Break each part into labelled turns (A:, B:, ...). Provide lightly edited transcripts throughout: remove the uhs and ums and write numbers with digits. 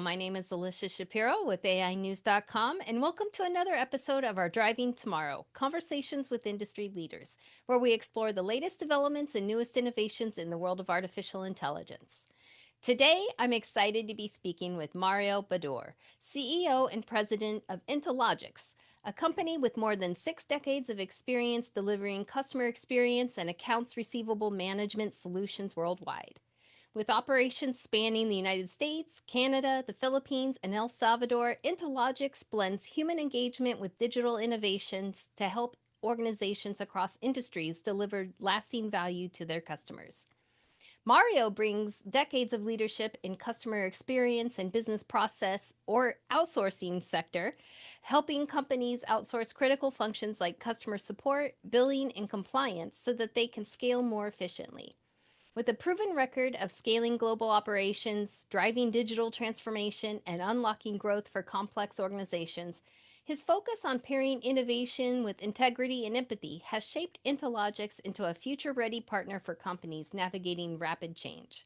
A: My name is Alicia Shapiro with AiNews.com, and welcome to another episode of our Driving Tomorrow Conversations with Industry Leaders, where we explore the latest developments and newest innovations in the world of artificial intelligence. Today, I'm excited to be speaking with Mario Baddour, CEO and president of InteLogix, a company with more than 6 decades of experience delivering customer experience and accounts receivable management solutions worldwide. With operations spanning the United States, Canada, the Philippines, and El Salvador, InteLogix blends human engagement with digital innovations to help organizations across industries deliver lasting value to their customers. Mario brings decades of leadership in customer experience and business process or outsourcing sector, helping companies outsource critical functions like customer support, billing, and compliance so that they can scale more efficiently. With a proven record of scaling global operations, driving digital transformation, and unlocking growth for complex organizations, his focus on pairing innovation with integrity and empathy has shaped InteLogix into a future-ready partner for companies navigating rapid change.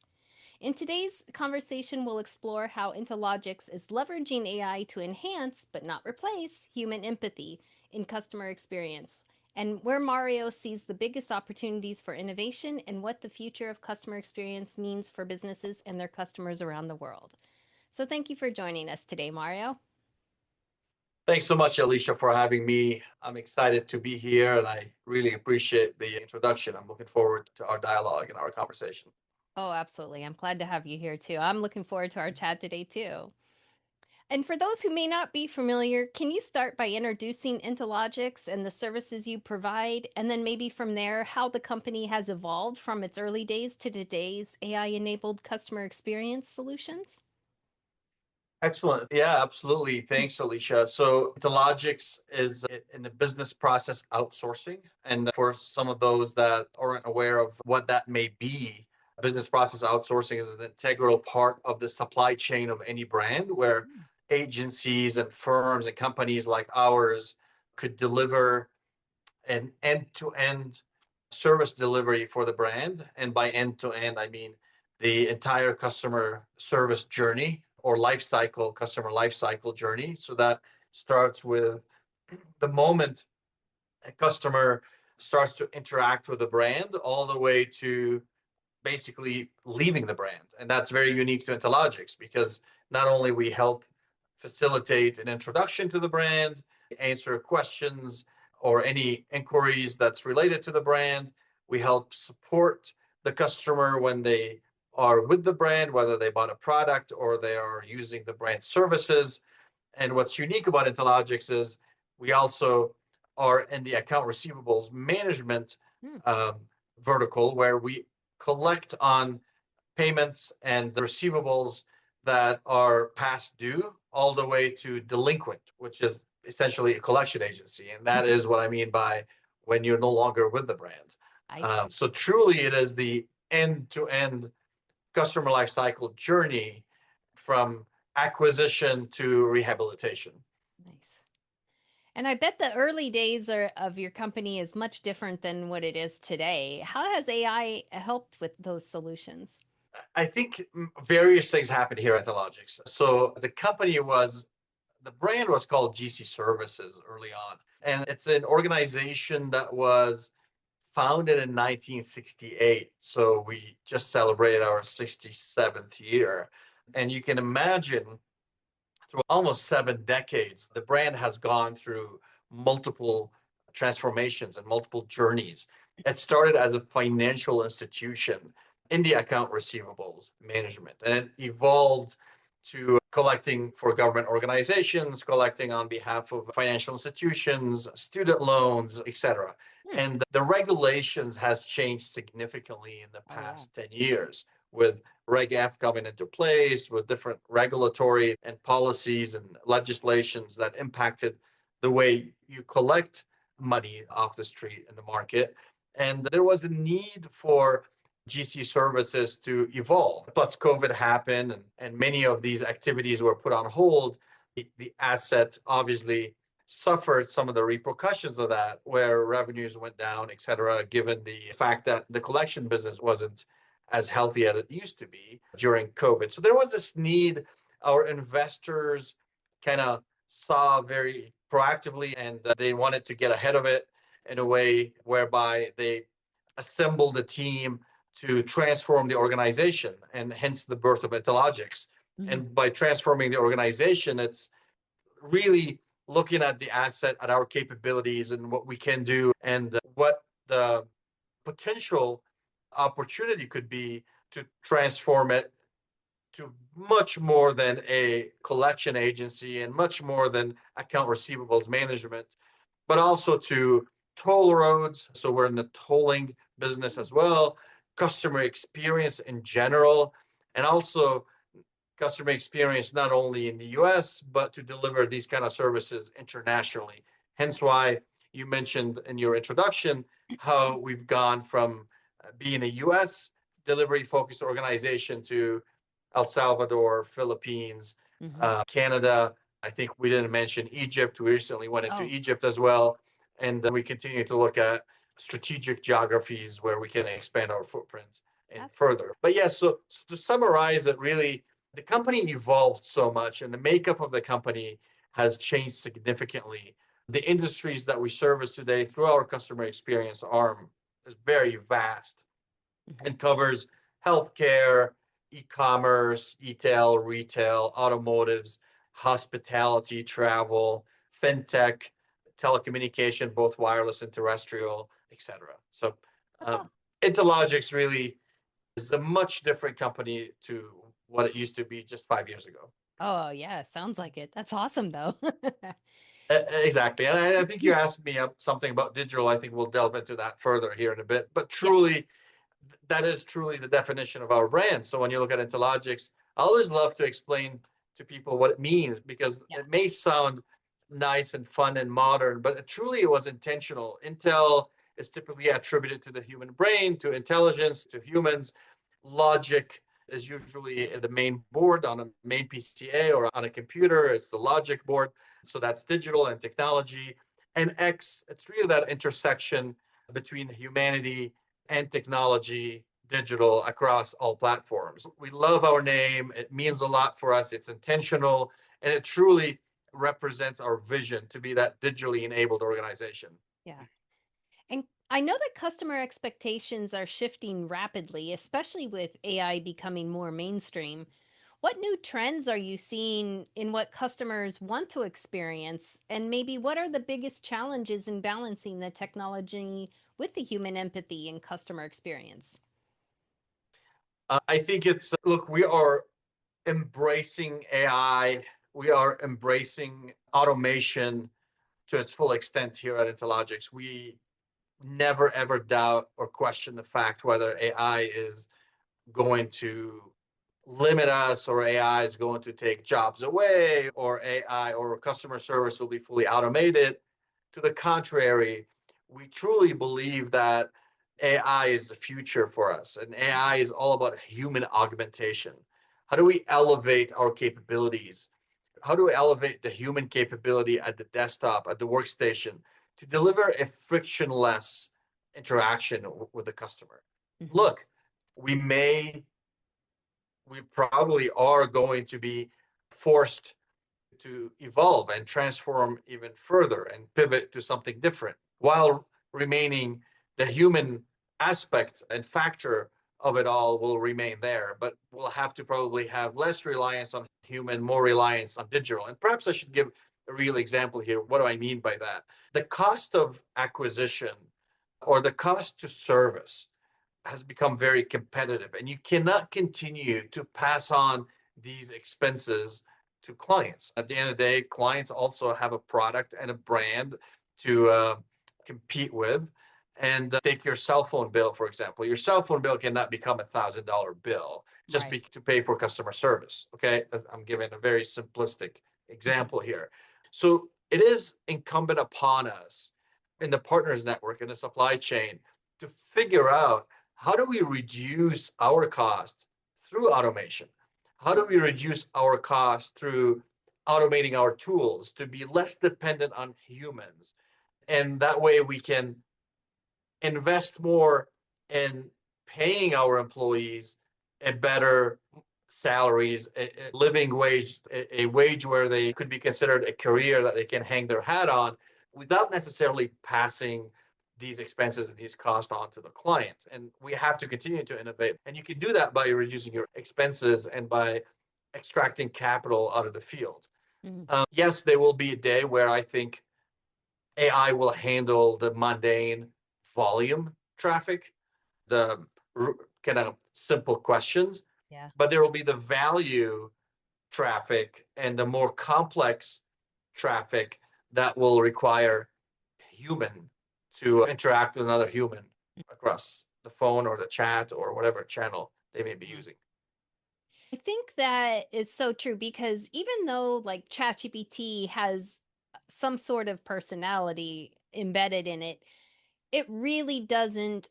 A: In today's conversation, we'll explore how InteLogix is leveraging AI to enhance, but not replace, human empathy in customer experience, and where Mario sees the biggest opportunities for innovation and what the future of customer experience means for businesses and their customers around the world. So thank you for joining us today, Mario.
B: Thanks so much, Alicia, for having me. I'm excited to be here and I really appreciate the introduction. I'm looking forward to our dialogue and our conversation.
A: Oh, absolutely. I'm glad to have you here too. I'm looking forward to our chat today too. And for those who may not be familiar, can you start by introducing InteLogix and the services you provide, and then maybe from there, how the company has evolved from its early days to today's AI-enabled customer experience solutions?
B: Excellent. Yeah, absolutely. Thanks, Alicia. So InteLogix is in the business process outsourcing. And for some of those that aren't aware of what that may be, business process outsourcing is an integral part of the supply chain of any brand where agencies and firms and companies like ours could deliver an end-to-end service delivery for the brand. And by end-to-end, I mean the entire customer service journey or life cycle, customer life cycle journey. So that starts with the moment a customer starts to interact with the brand all the way to basically leaving the brand. And that's very unique to InteLogix because not only we help facilitate an introduction to the brand, answer questions or any inquiries that's related to the brand. We help support the customer when they are with the brand, whether they bought a product or they are using the brand services. And what's unique about InteLogix is we also are in the account receivables management um, vertical where we collect on payments and the receivables that are past due all the way to delinquent, which is essentially a collection agency. And that is what I mean by when you're no longer with the brand.
A: I see.
B: So truly it is the end-to-end customer lifecycle journey from acquisition to rehabilitation.
A: Nice. And I bet the early days of your company is much different than what it is today. How has AI helped with those solutions?
B: I think various things happened here at InteLogix. So the brand was called GC Services early on. And it's an organization that was founded in 1968. So we just celebrated our 67th year. And you can imagine through almost 7 decades, the brand has gone through multiple transformations and multiple journeys. It started as a financial institution in the account receivables management, and it evolved to collecting for government organizations, collecting on behalf of financial institutions, student loans, etc.
A: Hmm.
B: And the regulations has changed significantly in the
A: Oh, yeah.
B: past 10 years with Reg F coming into place, with different regulatory and policies and legislations that impacted the way you collect money off the street in the market. And there was a need for GC services to evolve. Plus, COVID happened and many of these activities were put on hold. The asset obviously suffered some of the repercussions of that, where revenues went down, et cetera, given the fact that the collection business wasn't as healthy as it used to be during COVID. So there was this need our investors kind of saw very proactively, and they wanted to get ahead of it in a way whereby they assembled a team to transform the organization, and hence the birth of InteLogix.
A: Mhm.
B: And by transforming the organization, it's really looking at the asset, at our capabilities, and what we can do, and what the potential opportunity could be to transform it to much more than a collection agency and much more than account receivables management, but also to toll roads. So we're in the tolling business
A: Mm.
B: as well, customer experience in general, and also customer experience not only in the US, but to deliver these kind of services internationally. Hence why you mentioned in your introduction how we've gone from being a US delivery focused organization to El Salvador, Philippines,
A: Mhm.
B: Canada. I think we didn't mention Egypt. We recently went into
A: Oh,
B: Egypt as well. And we continue to look at strategic geographies where we can expand our footprint and
A: that's
B: further. But yes, so to summarize it, really, the company evolved so much and the makeup of the company has changed significantly. The industries that we service today through our customer experience arm is very vast
A: mhm.
B: and covers healthcare, e-commerce, retail, automotives, hospitality, travel, fintech, telecommunication, both wireless and terrestrial, etc. So
A: That's
B: um,
A: awesome.
B: InteLogix really is a much different company to what it used to be just 5 years ago.
A: Oh, yeah, sounds like it. That's awesome, though.
B: Exactly. And I think you asked me something about digital. I think we'll delve into that further here in a bit. But
A: Yeah,
B: truly, that is truly the definition of our brand. So when you look at InteLogix, I always love to explain to people what it means because
A: yeah,
B: it may sound nice and fun and modern, but truly it was intentional. Intel is typically attributed to the human brain, to intelligence, to humans. Logic is usually the main board on a main PCA or on a computer. It's the logic board. So that's digital and technology. And X, it's really that intersection between humanity and technology, digital across all platforms. We love our name. It means a lot for us. It's intentional and it truly represents our vision to be that digitally enabled organization.
A: yeah. And I know that customer expectations are shifting rapidly, especially with AI becoming more mainstream. What new trends are you seeing in what customers want to experience? And maybe what are the biggest challenges in balancing the technology with the human empathy and customer experience?
B: I think it's, look, we are embracing AI, we are embracing automation to its full extent here at InteLogix. We never ever doubt or question the fact whether AI is going to limit us or AI is going to take jobs away or AI or customer service will be fully automated. To the contrary, we truly believe that AI is the future for us and AI is all about human augmentation. How do we elevate our capabilities? How do we elevate the human capability at the desktop, at the workstation to deliver a frictionless interaction with the customer?
A: Hmm.
B: Look, we may we probably are going to be forced to evolve and transform even further and pivot to something different while remaining the human aspect and factor of it all will remain there, but we'll have to probably have less reliance on human, more reliance on digital. And perhaps I should give a real example here. What do I mean by that? The cost of acquisition or the cost to service has become very competitive, and you cannot continue to pass on these expenses to clients. At the end of the day, clients also have a product and a brand to compete with. And take your cell phone bill, for example. Your cell phone bill cannot become $1,000 bill just
A: Right.
B: to pay for customer service. Okay, I'm giving a very simplistic
A: Mhm.
B: example here. So it is incumbent upon us in the partners network in the supply chain to figure out how do we reduce our cost through automation? How do we reduce our cost through automating our tools to be less dependent on humans? And that way we can invest more in paying our employees a better salaries, a living wage, a wage where they could be considered a career that they can hang their hat on without necessarily passing these expenses and these costs on to the client. And we have to continue to innovate. And you can do that by reducing your expenses and by extracting capital out of the field.
A: Mhm.
B: Yes, there will be a day where I think AI will handle the mundane volume traffic, the kind of simple questions,
A: Yeah.
B: but there will be the value traffic and the more complex traffic that will require human to interact with another human across the phone or the chat or whatever channel they may be
A: Mhm.
B: using.
A: I think that is so true because even though like ChatGPT has some sort of personality embedded in it, it really doesn't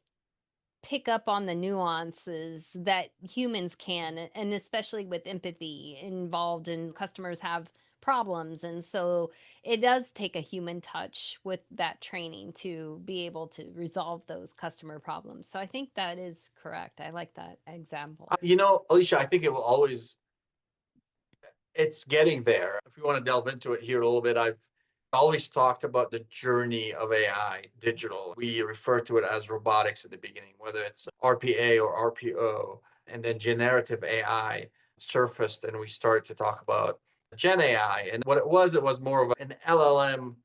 A: pick up on the nuances that humans can, and especially with empathy involved and customers have problems. And so it does take a human touch with that training to be able to resolve those customer problems. So I think that is correct. I like that example.
B: Alicia, I think it will always it's getting there. If you want to delve into it here a little bit, I've always talked about the journey of AI, digital. We refer to it as robotics at the beginning, whether it's RPA or RPO, and then generative AI surfaced, and we started to talk about Gen AI. And what it was more of an LLM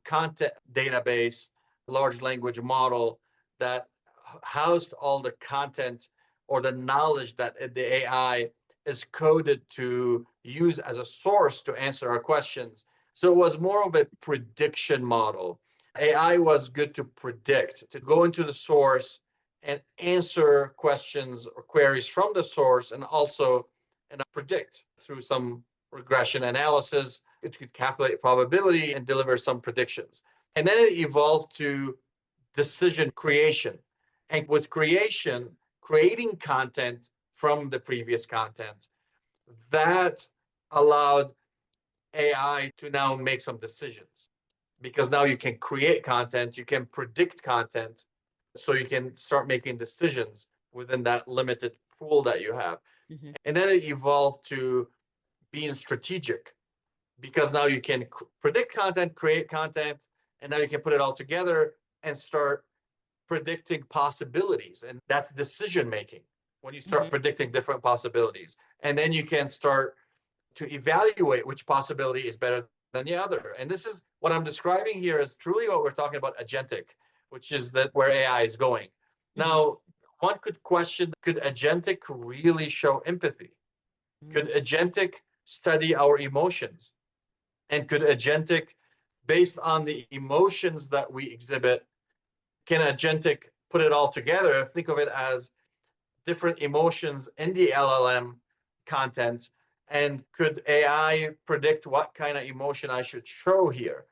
B: content database, large language model that housed all the content or the knowledge that the AI is coded to use as a source to answer our questions. So it was more of a prediction model. AI was good to predict, to go into the source and answer questions or queries from the source, and also predict through some regression analysis. It could calculate probability and deliver some predictions. And then it evolved to decision creation. And with creation, creating content from the previous content, that allowed AI to now make some decisions because now you can create content, you can predict content, so you can start making decisions within that limited pool that you have.
A: Mhm.
B: And then it evolved to being strategic because now you can predict content, create content, and now you can put it all together and start predicting possibilities. And that's decision making when you start
A: Mhm.
B: predicting different possibilities. And then you can start to evaluate which possibility is better than the other. And this is what I'm describing here is truly what we're talking about agentic, which is that where AI is going.
A: Mhm.
B: Now, one could question, could agentic really show empathy? Could
A: Mhm.
B: agentic study our emotions? And could agentic, based on the emotions that we exhibit, can agentic put it all together? Think of it as different emotions in the LLM content. And could AI predict what kind of emotion I should show here?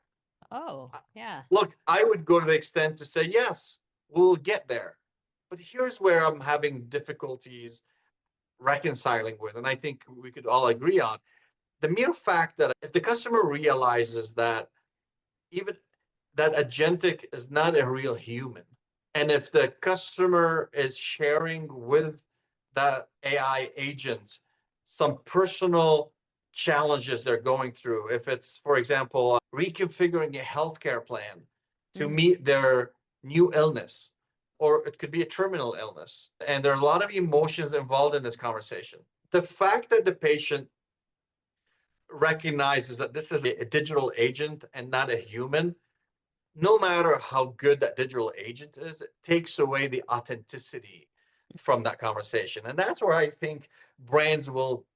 A: Oh, yeah.
B: Look, I would go to the extent to say, yes, we'll get there. But here's where I'm having difficulties reconciling with, and I think we could all agree on the mere fact that if the customer realizes that even that agentic is not a real human, and if the customer is sharing with that AI agent some personal challenges they're going through, if it's, for example, reconfiguring a healthcare plan to
A: Mhm.
B: meet their new illness, or it could be a terminal illness, and there are a lot of emotions involved in this conversation. The fact that the patient recognizes that this is a digital agent and not a human, no matter how good that digital agent is, it takes away the authenticity from that conversation. And that's where I think brands will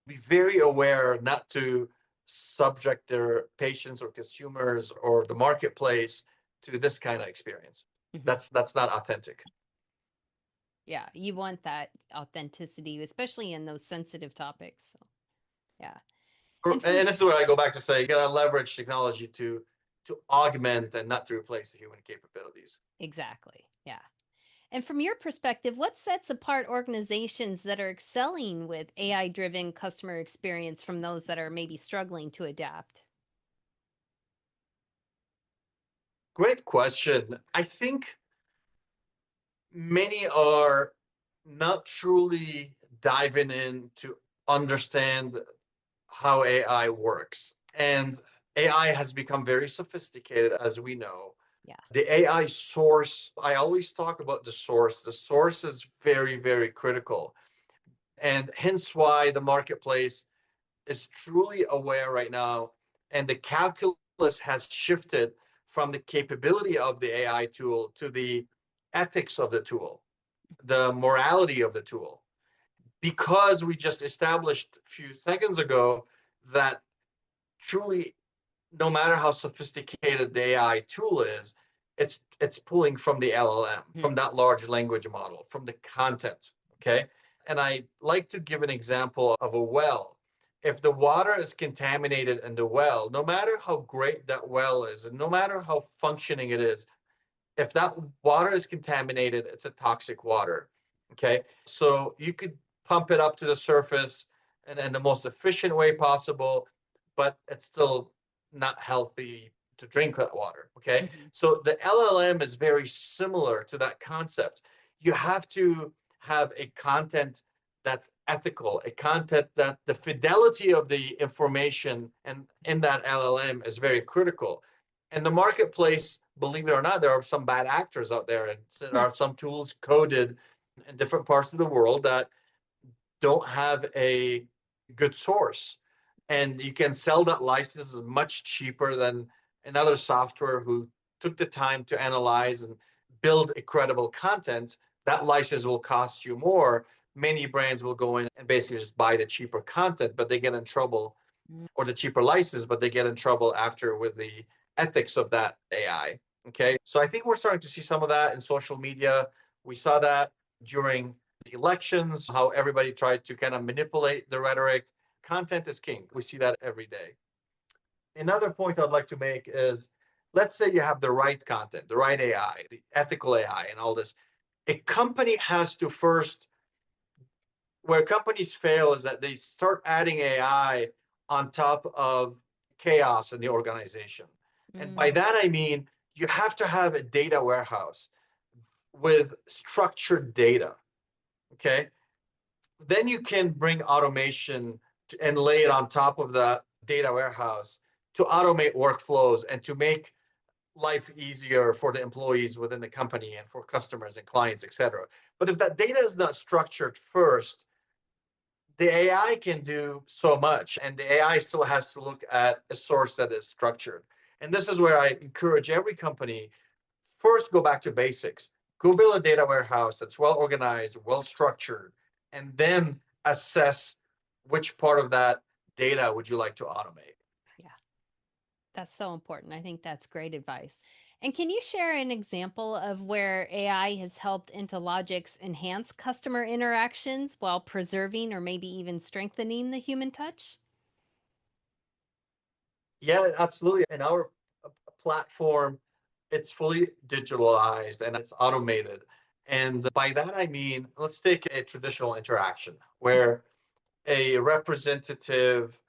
B: be very aware not to subject their patients or consumers or the marketplace to this kind of experience.
A: Mhm.
B: That's not authentic.
A: Yeah, you want that authenticity, especially in those sensitive topics. So, yeah. And from
B: And this is where I go back to say you got to leverage technology to augment and not to replace the human capabilities.
A: exactly. Yeah. And from your perspective, what sets apart organizations that are excelling with AI driven customer experience from those that are maybe struggling to adapt?
B: Great question. I think many are not truly diving in to understand how AI works. And AI has become very sophisticated, as we know.
A: Yeah.
B: The AI source, I always talk about the source. The source is very, very critical. And hence why the marketplace is truly aware right now. And the calculus has shifted from the capability of the AI tool to the ethics of the tool, the morality of the tool. Because we just established a few seconds ago that truly, no matter how sophisticated the AI tool is, it's pulling from the LLM,
A: Hmm.
B: from that large language model, from the content. Okay. And I like to give an example of a well. If the water is contaminated in the well, no matter how great that well is, and no matter how functioning it is, if that water is contaminated, it's a toxic water. Okay. So you could pump it up to the surface and in the most efficient way possible, but it's still not healthy to drink that water. Okay.
A: Mhm.
B: So the LLM is very similar to that concept. You have to have a content that's ethical, a content that the fidelity of the information and in that LLM is very critical. In the marketplace, believe it or not, there are some bad actors out there, and there
A: Hmm.
B: are some tools coded in different parts of the world that don't have a good source. And you can sell that license much cheaper than another software who took the time to analyze and build a credible content. That license will cost you more. Many brands will go in and basically just buy the cheaper content, but they get in trouble,
A: Mm.
B: or the cheaper license, but they get in trouble after with the ethics of that AI. Okay. So I think we're starting to see some of that in social media. We saw that during the elections, how everybody tried to kind of manipulate the rhetoric. Content is king. We see that every day. Another point I'd like to make is, let's say you have the right content, the right AI, the ethical AI, and all this. A company has to first, where companies fail is that they start adding AI on top of chaos in the organization. And by
A: Mm.
B: that, I mean, you have to have a data warehouse with structured data. Okay. Then you can bring automation and lay it on top of the data warehouse to automate workflows and to make life easier for the employees within the company and for customers and clients, et cetera. But if that data is not structured first, the AI can do so much, and the AI still has to look at a source that is structured. And this is where I encourage every company, first go back to basics. Go build a data warehouse that's well organized, well structured, and then assess which part of that data would you like to automate.
A: Yeah. That's so important. I think that's great advice. And can you share an example of where AI has helped InteLogix enhance customer interactions while preserving or maybe even strengthening the human touch?
B: Yeah, absolutely. In our platform, it's fully digitalized and it's automated. And by that, I mean, let's take a traditional interaction where a representative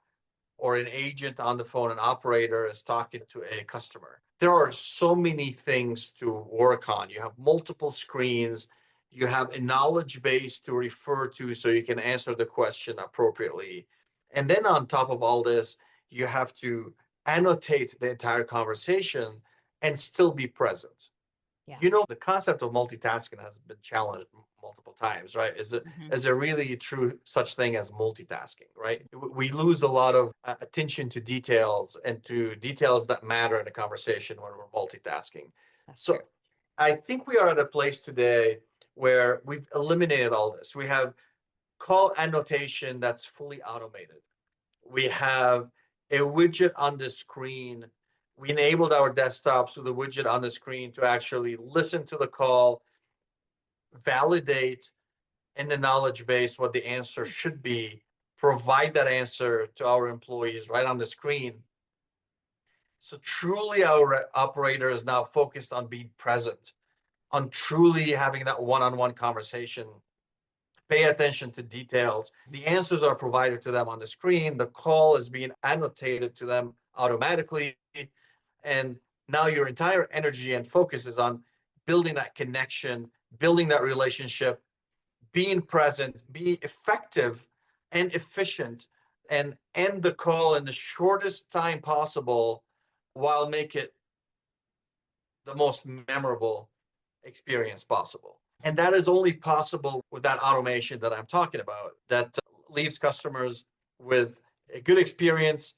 B: or an agent on the phone, an operator is talking to a customer. There are so many things to work on. You have multiple screens, you have a knowledge base to refer to so you can answer the question appropriately. And then on top of all this, you have to annotate the entire conversation and still be present.
A: Yeah.
B: The concept of multitasking has been challenged multiple times, right?
A: Hmm.
B: Is there really a true such thing as multitasking, right? We lose a lot of attention to details and to details that matter in a conversation when we're multitasking.
A: That's true.
B: So I think we are at a place today where we've eliminated all this. We have call annotation that's fully automated. We have a widget on the screen. We enabled our desktops with a widget on the screen to actually listen to the call, validate in the knowledge base what the answer
A: Hmm.
B: should be, provide that answer to our employees right on the screen. So truly our operator is now focused on being present, on truly having that one-on-one conversation. Pay attention to details. The answers are provided to them on the screen. The call is being annotated to them automatically. And now your entire energy and focus is on building that connection, building that relationship, being present, be effective and efficient, and end the call in the shortest time possible while make it the most memorable experience possible. And that is only possible with that automation that I'm talking about, that leaves customers with a good experience,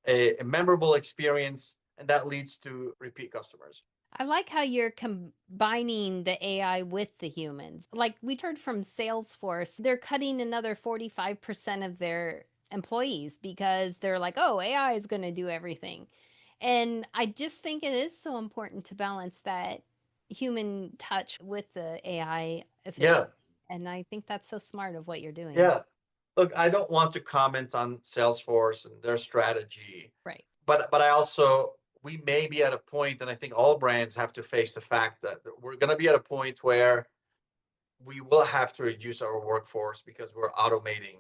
B: a memorable experience, and that leads to repeat customers.
A: I like how you're combining the AI with the humans. Like we heard from Salesforce, they're cutting another 45% of their employees because they're like, oh, AI is going to do everything. And I just think it is so important to balance that human touch with the AI efficiency.
B: Yeah,
A: And I think that's so smart of what you're doing.
B: yeah. Look, I don't want to comment on Salesforce and their strategy,
A: Right.
B: but I also, we may be at a point, and I think all brands have to face the fact that we're going to be at a point where we will have to reduce our workforce because we're automating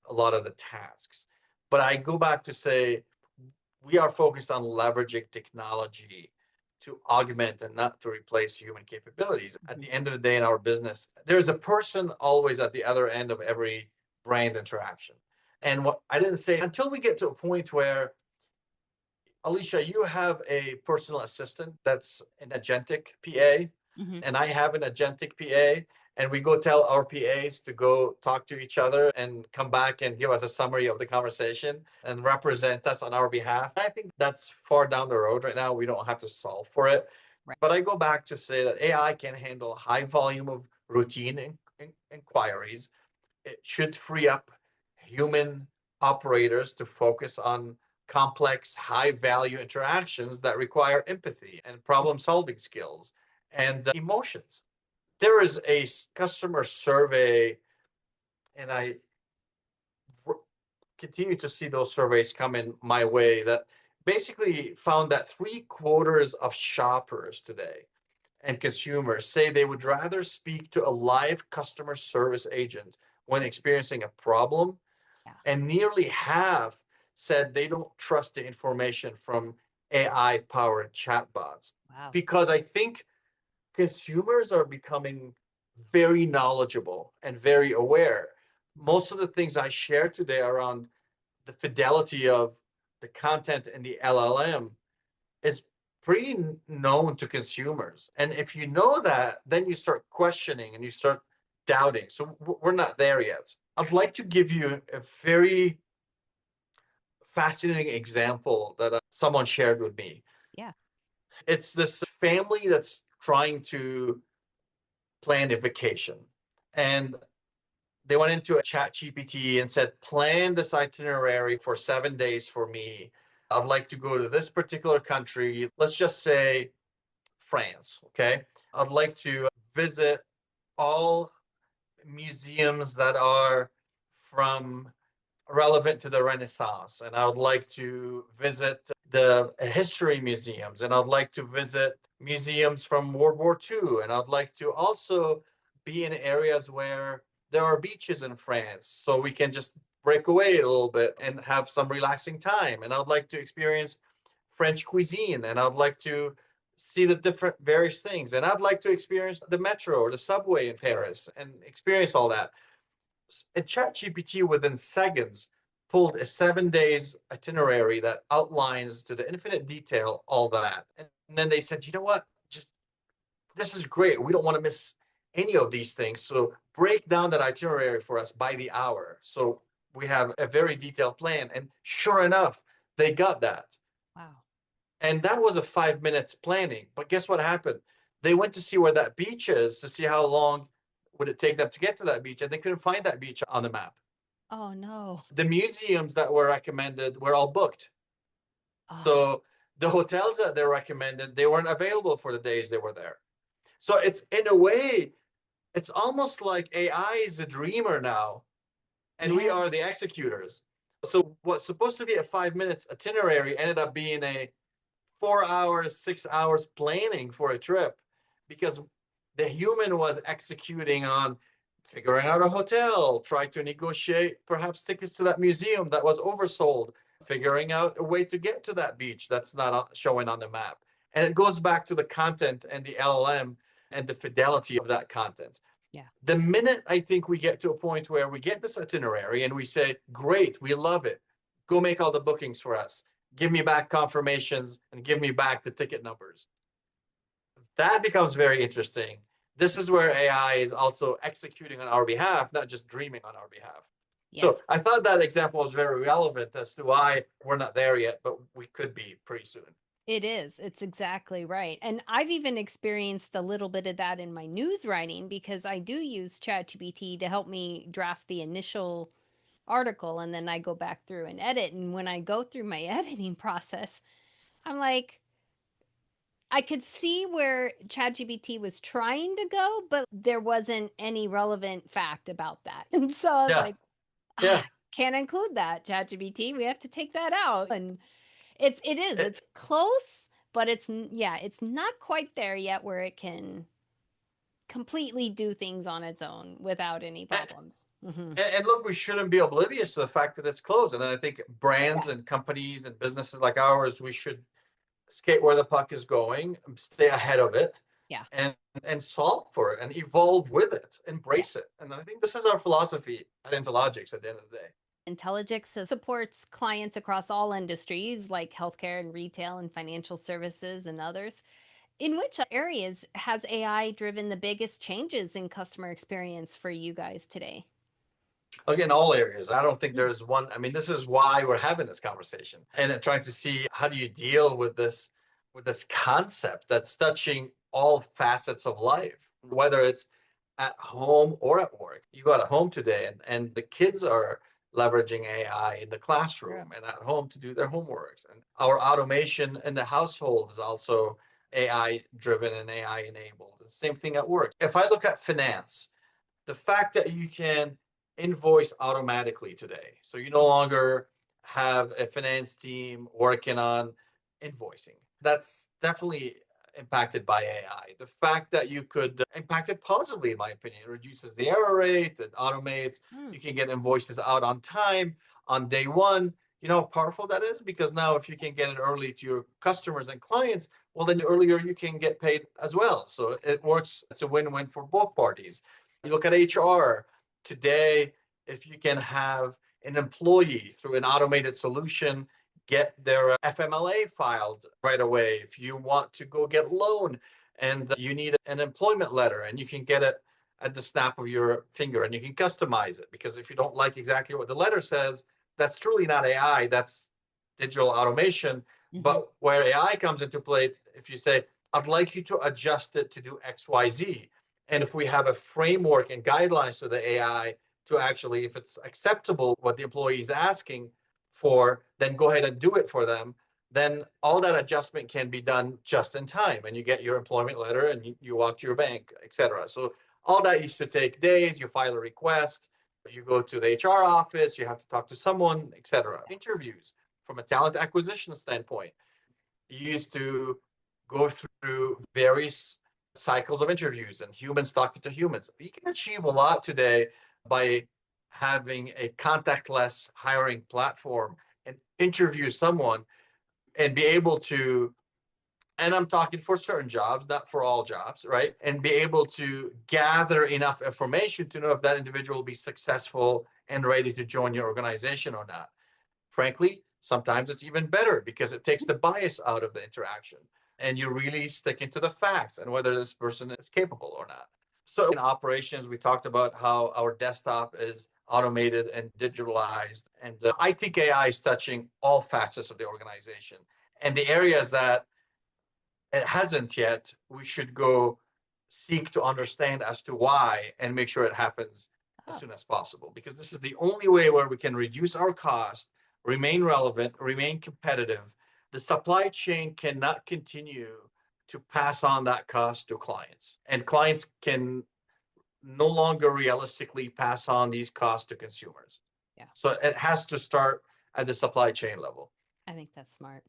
B: a lot of the tasks. But I go back to say we are focused on leveraging technology to augment and not to replace human capabilities. At
A: Mhm.
B: the end of the day in our business, there's a person always at the other end of every brand interaction. And what I didn't say, until we get to a point where, Alicia, you have a personal assistant that's an agentic PA,
A: Mhm.
B: and I have an agentic PA, and we go tell our PAs to go talk to each other and come back and give us a summary of the conversation and represent us on our behalf. I think that's far down the road right now. We don't have to solve for it.
A: Right.
B: But I go back to say that AI can handle high volume of routine inquiries. It should free up human operators to focus on complex, high value interactions that require empathy and problem solving skills and emotions. There is a customer survey, and I continue to see those surveys come in my way, that basically found that 3/4 of shoppers today and consumers say they would rather speak to a live customer service agent when experiencing a problem,
A: Yeah.
B: and nearly half said they don't trust the information from AI powered chatbots.
A: Wow.
B: Because I think consumers are becoming very knowledgeable and very aware. Most of the things I share today around the fidelity of the content in the LLM is pretty known to consumers. And if you know that, then you start questioning and you start doubting. So we're not there yet. I'd like to give you a very fascinating example that someone shared with me.
A: Yeah.
B: It's this family that's trying to plan a vacation. And they went into a chat GPT and said, plan this itinerary for 7 days for me. I'd like to go to this particular country. Let's just say France. Okay. I'd like to visit all museums that are from relevant to the Renaissance, and I would like to visit the history museums, and I'd like to visit museums from World War II, and I'd like to also be in areas where there are beaches in France, so we can just break away a little bit and have some relaxing time. And I'd like to experience French cuisine, and I'd like to see the different various things, and I'd like to experience the metro or the subway in Paris and experience all that. And ChatGPT within seconds pulled a 7 days itinerary that outlines to the infinite detail all that. And then they said, you know what? Just this is great. We don't want to miss any of these things. So break down that itinerary for us by the hour. So we have a very detailed plan. And sure enough, they got that.
A: Wow.
B: And that was a 5 minutes planning. But guess what happened? They went to see where that beach is to see how long would it take them to get to that beach, and they couldn't find that beach on the map.
A: Oh no.
B: The museums that were recommended were all booked.
A: Ah,
B: So the hotels that they recommended, they weren't available for the days they were there. So it's, in a way, it's almost like AI is a dreamer now, and we
A: yeah.
B: are the executors. So what's supposed to be a 5 minutes itinerary ended up being a 4 hours, 6 hours planning for a trip, because the human was executing on figuring out a hotel, try to negotiate perhaps tickets to that museum that was oversold, figuring out a way to get to that beach that's not showing on the map. And it goes back to the content and the LLM and the fidelity of that content.
A: Yeah.
B: The minute I think we get to a point where we get this itinerary and we say, great, we love it, go make all the bookings for us, give me back confirmations and give me back the ticket numbers. That becomes very interesting. This is where AI is also executing on our behalf, not just dreaming on our behalf.
A: Yes.
B: So I thought that example was very relevant as to why we're not there yet, but we could be pretty soon.
A: It is. It's exactly right. And I've even experienced a little bit of that in my news writing because I do use ChatGPT to help me draft the initial article and then I go back through and edit. And when I go through my editing process, I'm like, I could see where ChatGPT was trying to go, but there wasn't any relevant fact about that. And so I was
B: Yeah,
A: like,
B: yeah.
A: can't include that, ChatGPT. We have to take that out. And it's close, but yeah, it's not quite there yet where it can completely do things on its own without any
B: And,
A: problems. Hmm.
B: and look, we shouldn't be oblivious to the fact that it's closed. And I think
A: Yeah,
B: brands and companies and businesses like ours, we should skate where the puck is going, stay ahead of it,
A: yeah,
B: and solve for it and evolve with it,
A: yeah.
B: embrace it. And I think this is our philosophy at InteLogix at the end of the day.
A: InteLogix supports clients across all industries like healthcare and retail and financial services and others. In which areas has AI driven the biggest changes in customer experience for you guys today?
B: Again, all areas. I don't think
A: Mm.
B: there's one. I mean, this is why we're having this conversation and trying to see how do you deal with this concept that's touching all facets of life, whether it's at home or at work. You got at home today, and the kids are leveraging AI in the
A: Sure.
B: classroom and at home to do their homeworks. And our automation in the household is also AI driven and AI enabled. The same thing at work. If I look at finance, the fact that you can invoice automatically today. So you no longer have a finance team working on invoicing. That's definitely impacted by AI. The fact that you could impact it positively, in my opinion, it reduces the error rate, it automates,
A: Mm.
B: you can get invoices out on time, on day one. You know how powerful that is? Because now if you can get it early to your customers and clients, well, then earlier you can get paid as well. So it works, it's a win-win for both parties. You look at HR today, if you can have an employee through an automated solution get their FMLA filed right away. If you want to go get a loan and you need an employment letter and you can get it at the snap of your finger and you can customize it because if you don't like exactly what the letter says, that's truly not AI, that's digital automation.
A: Hmm.
B: But where AI comes into play, if you say, I'd like you to adjust it to do XYZ, and if we have a framework and guidelines to the AI to actually, if it's acceptable what the employee is asking for, then go ahead and do it for them. Then all that adjustment can be done just in time, and you get your employment letter and you walk to your bank, etc. So all that used to take days. You file a request, you go to the HR office, you have to talk to someone, etc. Interviews from a talent acquisition standpoint, you used to go through various cycles of interviews and humans talking to humans. You can achieve a lot today by having a contactless hiring platform and interview someone and be able to, and I'm talking for certain jobs, not for all jobs, right? And be able to gather enough information to know if that individual will be successful and ready to join your organization or not. Frankly, sometimes it's even better because it takes the bias out of the interaction and you're really sticking to the facts and whether this person is capable or not. So in operations, we talked about how our desktop is automated and digitalized. And I think AI is touching all facets of the organization. And the areas that it hasn't yet, we should go seek to understand as to why and make sure it happens as
A: Oh,
B: soon as possible. Because this is the only way where we can reduce our cost, remain relevant, remain competitive. The supply chain cannot continue to pass on that cost to clients, and clients can no longer realistically pass on these costs to consumers.
A: yeah.
B: So it has to start at the supply chain level.
A: I think that's smart.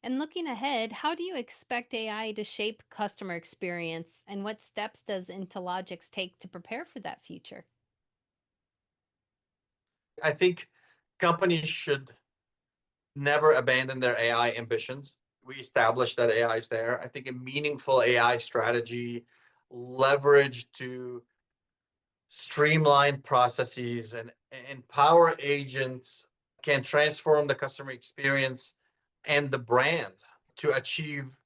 A: And looking ahead, how do you expect AI to shape customer experience and what steps does InteLogix take to prepare for that future?
B: I think companies should never abandon their AI ambitions. We established that AI is there. I think a meaningful AI strategy leverage to streamline processes and empower agents, can transform the customer experience and the brand to achieve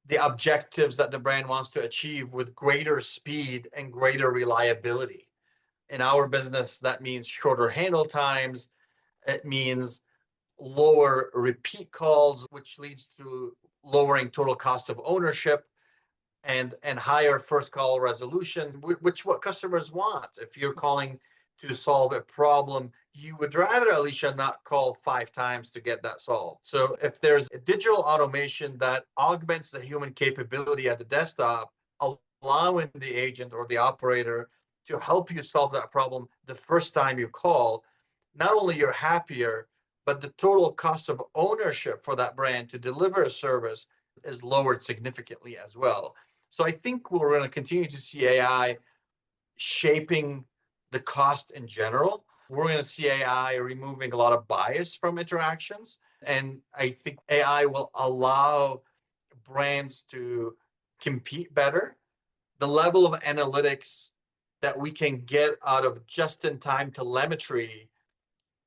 B: the objectives that the brand wants to achieve with greater speed and greater reliability. In our business, that means shorter handle times. It means lower repeat calls, which leads to lowering total cost of ownership and higher first call resolution, which what customers want. If you're calling to solve a problem, you would rather, Alicia, not call 5 times to get that solved. So if there's a digital automation that augments the human capability at the desktop, allowing the agent or the operator to help you solve that problem the first time you call, not only you're happier, but the total cost of ownership for that brand to deliver a service is lowered significantly as well. So I think we're going to continue to see AI shaping the cost in general. We're going to see AI removing a lot of bias from interactions. And I think AI will allow brands to compete better. The level of analytics that we can get out of just-in-time telemetry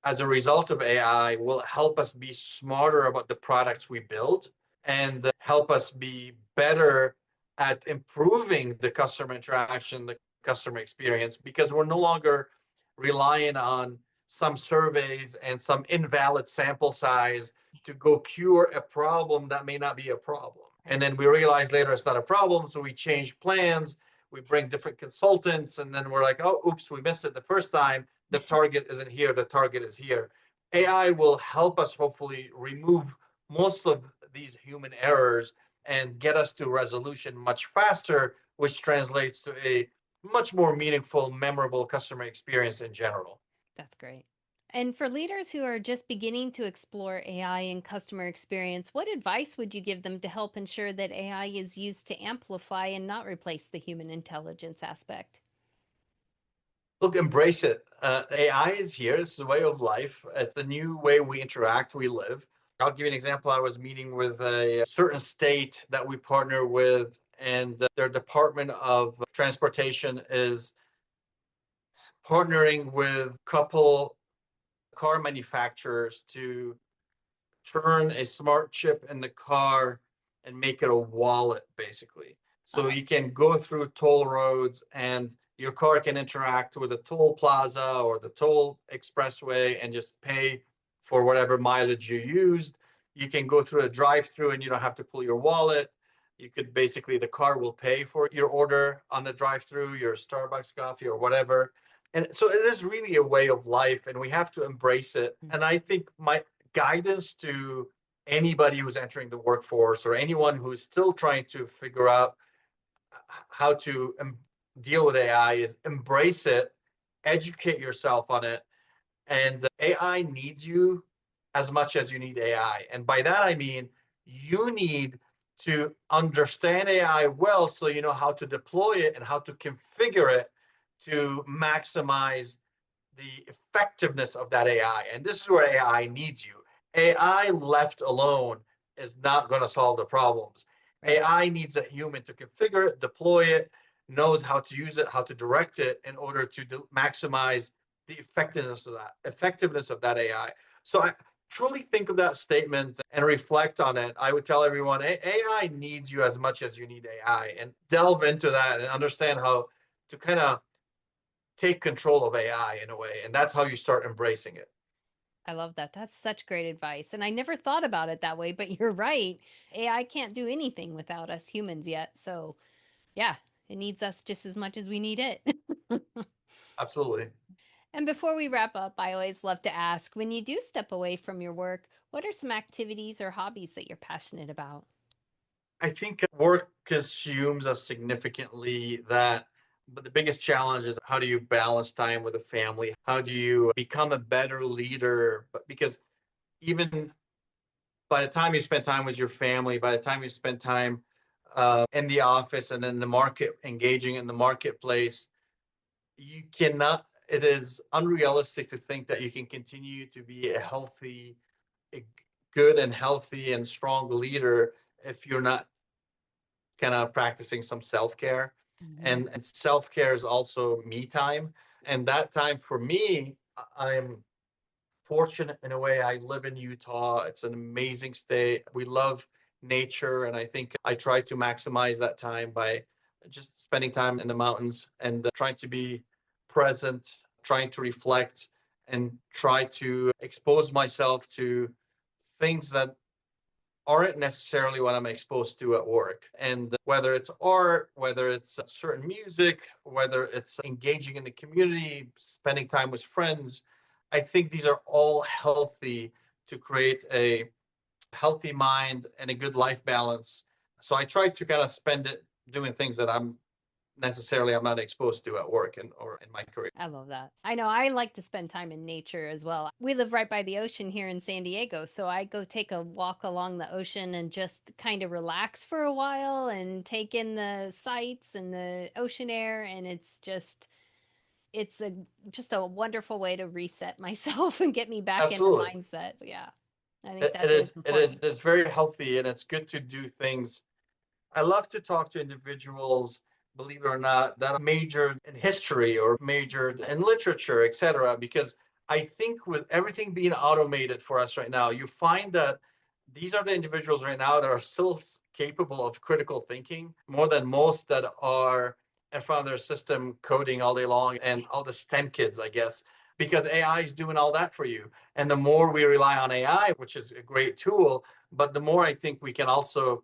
B: as a result of AI will help us be smarter about the products we build and help us be better at improving the customer interaction, the customer experience, because we're no longer relying on some surveys and some invalid sample size to go cure a problem that may not be a problem. And then we realize later it's not a problem, so we change plans, we bring different consultants, and then we're like, oh, oops, we missed it the first time. The target isn't here, the target is here. AI will help us hopefully remove most of these human errors and get us to resolution much faster, which translates to a much more meaningful, memorable customer experience in general.
A: That's great. And for leaders who are just beginning to explore AI and customer experience, what advice would you give them to help ensure that AI is used to amplify and not replace the human intelligence aspect?
B: Look, embrace it. AI is here. It's the way of life. It's the new way we interact, we live. I'll give you an example. I was meeting with a certain state that we partner with, and their Department of Transportation is partnering with a couple car manufacturers to turn a smart chip in the car and make it a wallet, basically. So
A: Oh,
B: you can go through toll roads and your car can interact with the toll plaza or the toll expressway and just pay for whatever mileage you used. You can go through a drive through and you don't have to pull your wallet. You could basically, the car will pay for your order on the drive through, your Starbucks coffee or whatever. And so it is really a way of life and we have to embrace it.
A: mm,
B: And I think my guidance to anybody who's entering the workforce or anyone who's still trying to figure out how to deal with AI is embrace it, educate yourself on it, and AI needs you as much as you need AI. And by that, I mean you need to understand AI well so you know how to deploy it and how to configure it to maximize the effectiveness of that AI. And this is where AI needs you. AI left alone is not going to solve the problems.
A: right.
B: AI needs a human to configure it, deploy it, knows how to use it, how to direct it in order to maximize the effectiveness of that AI. So I truly think of that statement and reflect on it. I would tell everyone AI needs you as much as you need AI and delve into that and understand how to kind of take control of AI in a way. And that's how you start embracing it.
A: I love that. That's such great advice. And I never thought about it that way, but you're right. AI can't do anything without us humans yet. So, yeah, it needs us just as much as we need it.
B: Absolutely.
A: And before we wrap up, I always love to ask when you do step away from your work, what are some activities or hobbies that you're passionate about?
B: I think work consumes us significantly that but the biggest challenge is how do you balance time with a family? How do you become a better leader? But because even by the time you spend time with your family, by the time you spend time in the office and in the market, engaging in the marketplace, you cannot, it is unrealistic to think that you can continue to be a healthy, a good and healthy and strong leader if you're not kind of practicing some self care.
A: Hmm.
B: And self-care is also me time. And that time for me, I'm fortunate in a way. I live in Utah. It's an amazing state. We love nature. And I think I try to maximize that time by just spending time in the mountains and trying to be present, trying to reflect, and try to expose myself to things that aren't necessarily what I'm exposed to at work. And whether it's art, whether it's certain music, whether it's engaging in the community, spending time with friends, I think these are all healthy to create a healthy mind and a good life balance. So I try to kind of spend it doing things that I'm not exposed to at work and or in my career.
A: I love that. I know I like to spend time in nature as well. We live right by the ocean here in San Diego, so I go take a walk along the ocean and just kind of relax for a while and take in the sights and the ocean air, and it's a just a wonderful way to reset myself and get me back in the
B: Absolutely.
A: mindset. Yeah. I think
B: It
A: that is
B: is it is
A: important.
B: it's very healthy and it's good to do things. I love to talk to individuals, believe it or not, that majored in history or majored in literature, etc. Because I think with everything being automated for us right now, you find that these are the individuals right now that are still capable of critical thinking more than most that are in front of their system coding all day long and all the STEM kids, I guess, because AI is doing all that for you. And the more we rely on AI, which is a great tool, but the more I think we can also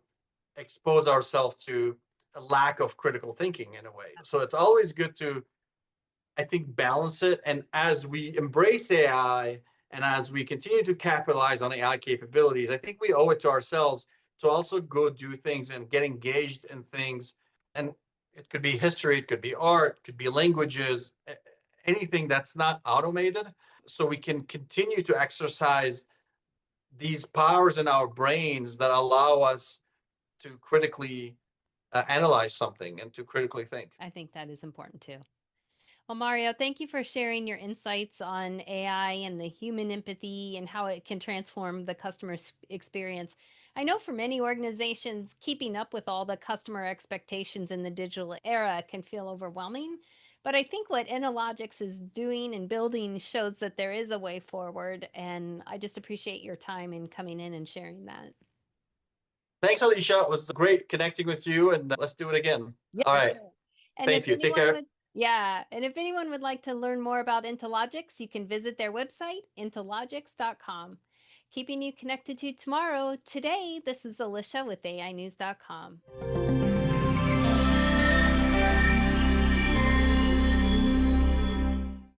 B: expose ourselves to a lack of critical thinking in a way. So it's always good to, I think, balance it. And as we embrace AI and as we continue to capitalize on AI capabilities, I think we owe it to ourselves to also go do things and get engaged in things. And it could be history, it could be art, it could be languages, anything that's not automated. So we can continue to exercise these powers in our brains that allow us to critically analyze something and to critically think.
A: I think that is important too. Well, Mario, thank you for sharing your insights on AI and the human empathy and how it can transform the customer experience. I know for many organizations, keeping up with all the customer expectations in the digital era can feel overwhelming. But I think what InteLogix is doing and building shows that there is a way forward. And I just appreciate your time in coming in and sharing that.
B: Thanks, Alicia. It was great connecting with you, and let's do it again.
A: Yeah,
B: All
A: for
B: right.
A: sure. And
B: Thank
A: if
B: you. Take
A: anyone
B: care.
A: would, yeah, and if anyone would like to learn more about InteLogix, you can visit their website, InteLogix.com. Keeping you connected to tomorrow. Today, this is Alicia with AiNews.com.